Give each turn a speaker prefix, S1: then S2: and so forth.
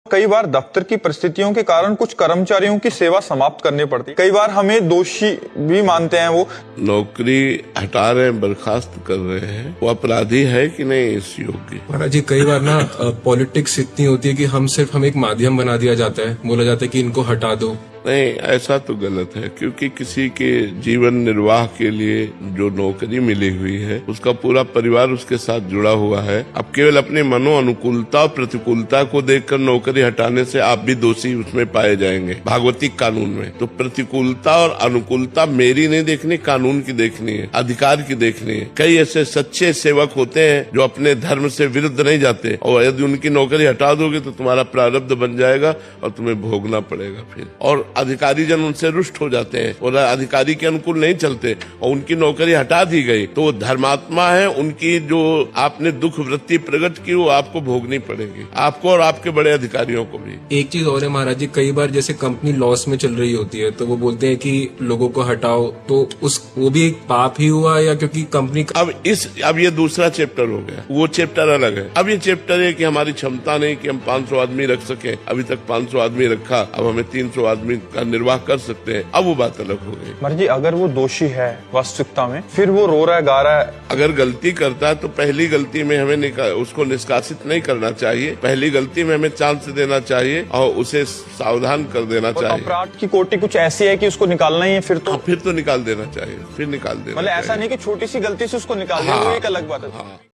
S1: कई बार दफ्तर की परिस्थितियों के कारण कुछ कर्मचारियों की सेवा समाप्त करनी पड़ती। कई बार हमें दोषी भी मानते हैं। वो
S2: नौकरी हटा रहे हैं, बर्खास्त कर रहे हैं, वो अपराधी है कि नहीं इस योग्य?
S3: महाराज जी, कई बार ना पॉलिटिक्स इतनी होती है कि हम एक माध्यम बना दिया जाता है, बोला जाता है कि इनको हटा दो।
S2: नहीं, ऐसा तो गलत है, क्योंकि किसी के जीवन निर्वाह के लिए जो नौकरी मिली हुई है उसका पूरा परिवार उसके साथ जुड़ा हुआ है। अब केवल अपने मनो अनुकूलता और प्रतिकूलता को देखकर नौकरी हटाने से आप भी दोषी उसमें पाए जाएंगे भागवतिक कानून में। तो प्रतिकूलता और अनुकूलता मेरी नहीं देखनी, कानून की देखनी है, अधिकार की देखनी है। कई ऐसे सच्चे सेवक होते हैं जो अपने धर्म से विरुद्ध नहीं जाते, और यदि उनकी नौकरी हटा दोगे तो तुम्हारा प्रारब्ध बन जाएगा और तुम्हें भोगना पड़ेगा फिर। और अधिकारी जन उनसे रुष्ट हो जाते हैं और अधिकारी के अनुकूल नहीं चलते और उनकी नौकरी हटा दी गई तो वो धर्मात्मा है। उनकी जो आपने दुख वृत्ति प्रकट की वो आपको भोगनी पड़ेगी, आपको और आपके बड़े अधिकारियों को भी।
S3: एक चीज और है महाराज जी, कई बार जैसे कंपनी लॉस में चल रही होती है तो वो बोलते हैं कि लोगों को हटाओ, तो वो भी एक पाप ही हुआ या क्योंकि कंपनी
S2: अब ये दूसरा चैप्टर हो गया, वो चैप्टर अलग है। अब ये चैप्टर है कि हमारी क्षमता नहीं कि हम 500 आदमी रख सके। अभी तक 500 आदमी रखा, अब हमें 300 आदमी का निर्वाह कर सकते हैं, अब वो बात अलग हो गई।
S1: मर्जी, अगर वो दोषी है वास्तविकता में, फिर वो रो रहा है, गा रहा है,
S2: अगर गलती करता है तो पहली गलती में हमें उसको निष्कासित नहीं करना चाहिए। पहली गलती में हमें चांस देना चाहिए और उसे सावधान कर देना चाहिए।
S1: अपराध की कोटि कुछ ऐसी है कि उसको निकालना ही है, फिर तो
S2: निकाल देना चाहिए, फिर निकाल देना।
S1: मतलब ऐसा नहीं कि छोटी सी गलती से उसको निकाल दें, वो एक अलग बात है।